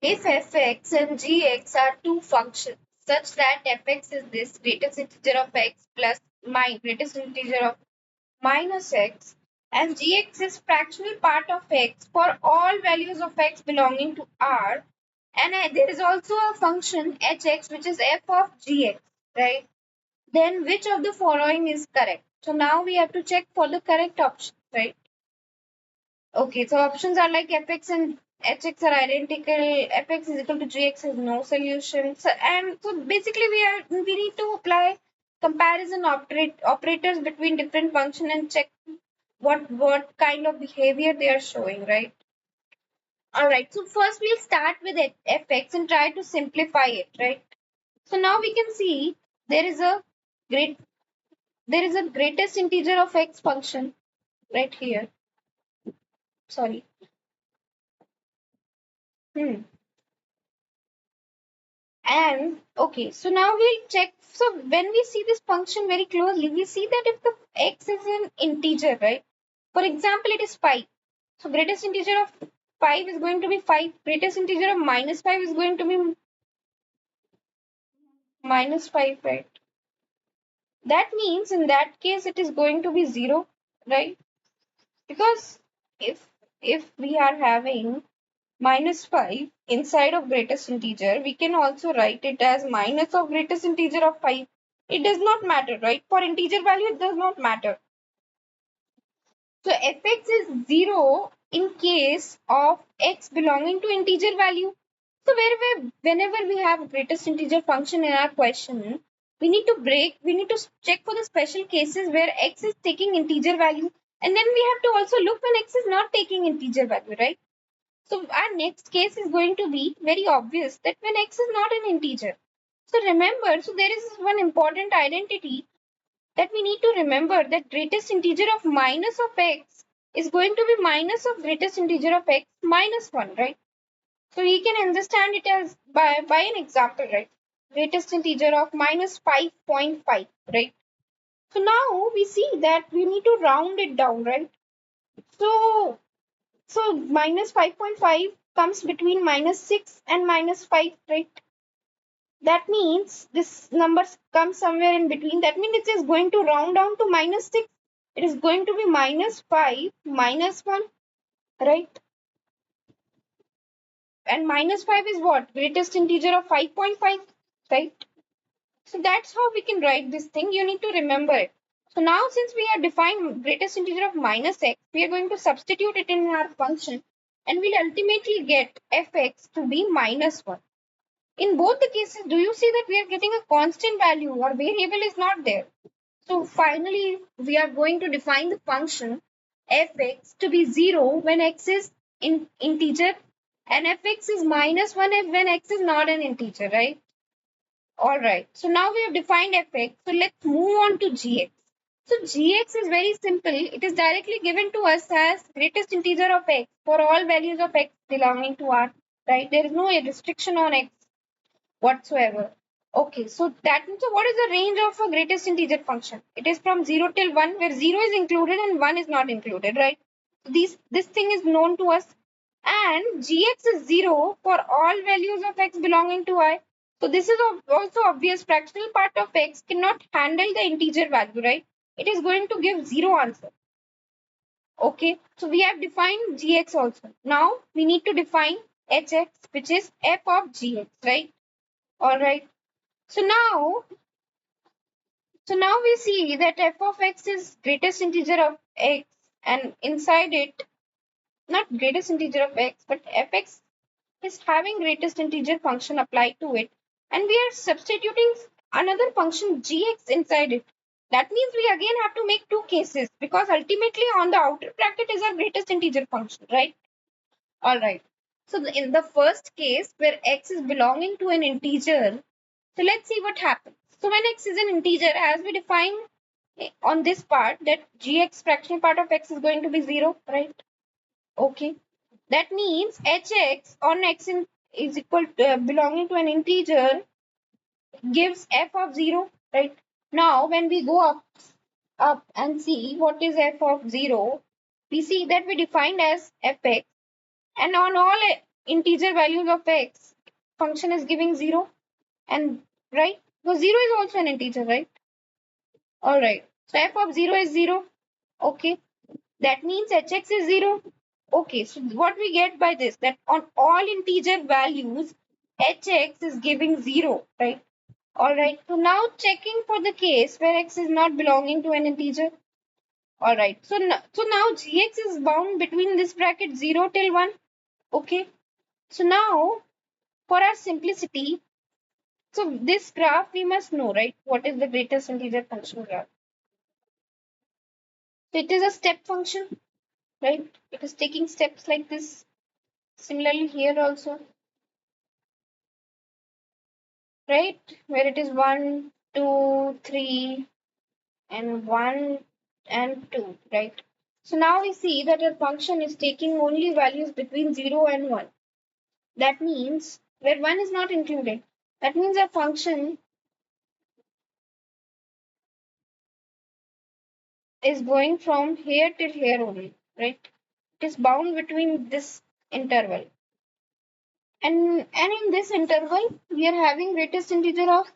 If fx and gx are two functions such that fx is this greatest integer of x plus my greatest integer of minus x and gx is fractional part of x for all values of x belonging to R, and there is also a function hx which is f of gx, right? Then which of the following is correct? So now we have to check for the correct option, right? Okay, so options are like fx and hx are identical, fx is equal to gx has no solution. So basically we need to apply comparison operators between different function and check what kind of behavior they are showing, right? All right, so first we'll start with fx and try to simplify it, right? So now we can see there is a great there is a greatest integer of x function right here. Sorry. Hmm. And okay, so now we'll check. So when we see this function very closely, we see that if the x is an integer, right? For example, it is 5. So greatest integer of 5 is going to be 5. Greatest integer of minus 5 is going to be minus 5, right? That means in that case it is going to be 0, right? Because if we are having minus 5 inside of greatest integer, we can also write it as minus of greatest integer of 5. It does not matter, right? For integer value, it does not matter. So fx is 0 in case of x belonging to integer value. So whenever we have greatest integer function in our question, we need to check for the special cases where x is taking integer value. And then we have to also look when x is not taking integer value, right? So our next case is going to be very obvious that when x is not an integer. So remember, so there is one important identity that we need to remember, that greatest integer of minus of x is going to be minus of greatest integer of x minus 1, right? So we can understand it as by an example, right? Greatest integer of minus 5.5, right? So now we see that we need to round it down, right? So So minus 5.5 comes between minus 6 and minus 5, right? That means this number comes somewhere in between. That means it is going to round down to minus 6. It is going to be minus 5 minus 1, right? And minus 5 is what? Greatest integer of 5.5, right? So that's how we can write this thing. You need to remember it. So now since we have defined greatest integer of minus x, we are going to substitute it in our function and we'll ultimately get fx to be minus 1. In both the cases, do you see that we are getting a constant value or variable is not there? So finally, we are going to define the function fx to be 0 when x is in integer and fx is minus 1 when x is not an integer, right? All right. So now we have defined fx. So let's move on to gx. So gx is very simple. It is directly given to us as greatest integer of x for all values of x belonging to R, right? There is no restriction on x whatsoever. Okay, so that means, so what is the range of a greatest integer function? It is from 0 till 1, where 0 is included and 1 is not included, right? This thing is known to us. And gx is 0 for all values of x belonging to I. So this is also obvious. Fractional part of x cannot handle the integer value, right? It is going to give 0 answer. Okay, so we have defined gx also. Now we need to define hx, which is f of gx, right? All right. So now we see that f of x is greatest integer of x, and inside it, not greatest integer of x, but fx is having greatest integer function applied to it, and we are substituting another function gx inside it. That means we again have to make two cases because ultimately on the outer bracket is our greatest integer function, right? All right. So in the first case where x is belonging to an integer, so let's see what happens. So when x is an integer, as we define on this part, that gx fractional part of x is going to be 0, right? Okay. That means hx on x is equal to, belonging to an integer gives f of 0, right? Now when we go up and see what is f of 0, we see that we defined as fx, and on all integer values of x, function is giving 0. And right? So 0 is also an integer, right? Alright. So f of 0 is 0. Okay. That means hx is 0. Okay. So what we get by this? That on all integer values, hx is giving 0, right? Alright. So now checking for the case where x is not belonging to an integer. Alright. So, so now gx is bound between this bracket 0 till 1. Okay. So now for our simplicity, so this graph we must know, right? What is the greatest integer function graph? So it is a step function, right? It is taking steps like this. Similarly here also, right? Where it is 1, 2, 3, and 1 and 2, right? So now we see that a function is taking only values between 0 and 1. That means where 1 is not included. That means a function is going from here till here only, right? It is bound between this interval. And in this interval, we are having greatest integer of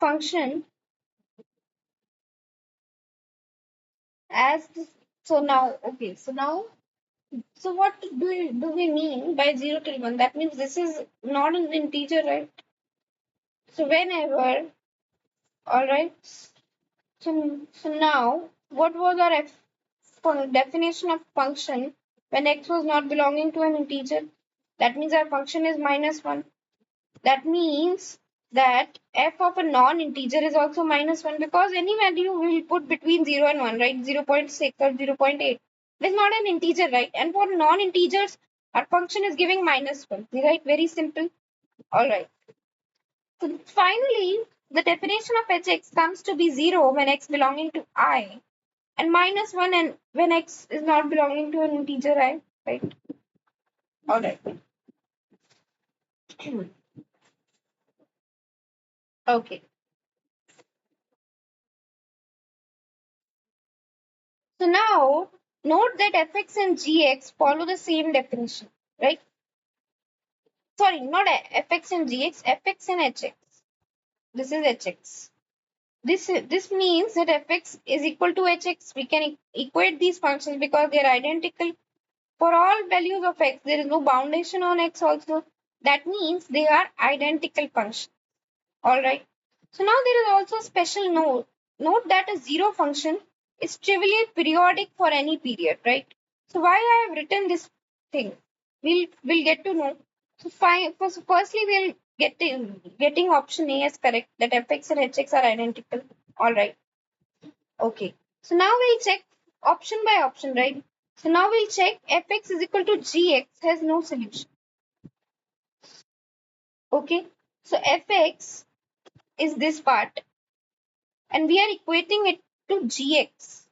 function as this. So now, okay, so now, so what do we mean by 0 till 1? That means this is not an integer, right? So whenever, all right, so now, what was our definition of function when x was not belonging to an integer? That means our function is -1. That means that f of a non-integer is also -1 because any value we will put between 0 and 1, right? 0.6 or 0.8. It is not an integer, right? And for non-integers, our function is giving -1, right? Very simple. All right. So finally, the definition of hx comes to be 0 when x belonging to I and -1 and when x is not belonging to an integer I, right? All right. Okay. So now note that fx and gx follow the same definition, right? Sorry, not fx and gx, fx and hx. This is hx. This means that fx is equal to hx. We can equate these functions because they are identical for all values of x. There is no boundation on x also. That means they are identical functions. All right. So now there is also a special note. Note that a zero function is trivially periodic for any period, right? So why I have written this thing, we'll get to know. So fine. Firstly, we'll getting option A as correct that fx and hx are identical. All right. Okay. So now we'll check option by option, right? So now we'll check fx is equal to gx has no solution. Okay. So fx is this part and we are equating it to gx,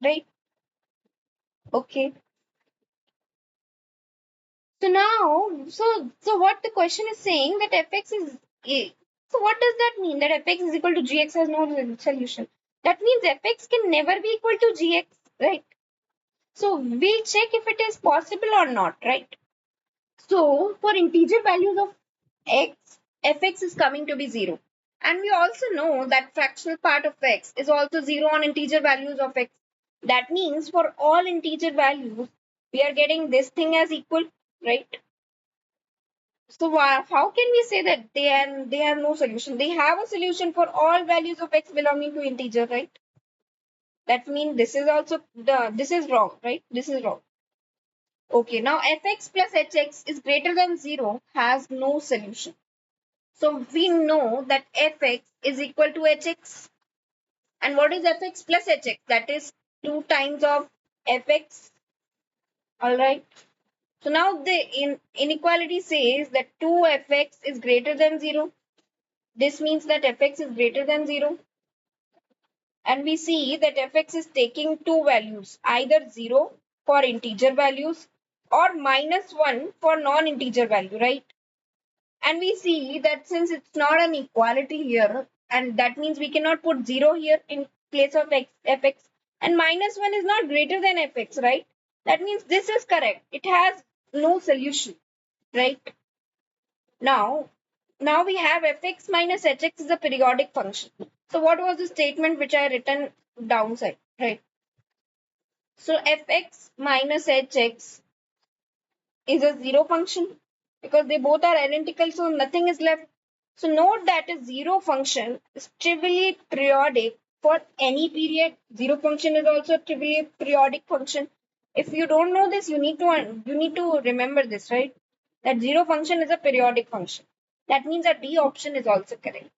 right? Okay. So now, so what the question is saying that fx is a. So what does that mean? That fx is equal to gx has no solution. That means fx can never be equal to gx, right? So we'll check if it is possible or not, right? So for integer values of x, fx is coming to be 0. And we also know that fractional part of x is also 0 on integer values of x. That means for all integer values, we are getting this thing as equal, right? So how can we say that they have no solution? They have a solution for all values of x belonging to integer, right? That means this is also this is wrong, right? This is wrong. Okay, now fx plus hx is greater than 0 has no solution. So we know that fx is equal to hx. And what is fx plus hx? That is 2 times of fx. Alright. So now the inequality says that 2fx is greater than 0. This means that fx is greater than 0. And we see that fx is taking two values, either 0 for integer values or -1 for non-integer value, right? And we see that since it's not an equality here, and that means we cannot put 0 here in place of fx, and -1 is not greater than fx, right? That means this is correct. It has no solution, right? Now, we have fx minus hx is a periodic function. So what was the statement which I written downside, right? So fx minus hx is a zero function because they both are identical, so nothing is left. So note that a zero function is trivially periodic for any period. Zero function is also a trivially periodic function. If you don't know this, you need to remember this, right? That zero function is a periodic function. That means that D option is also correct.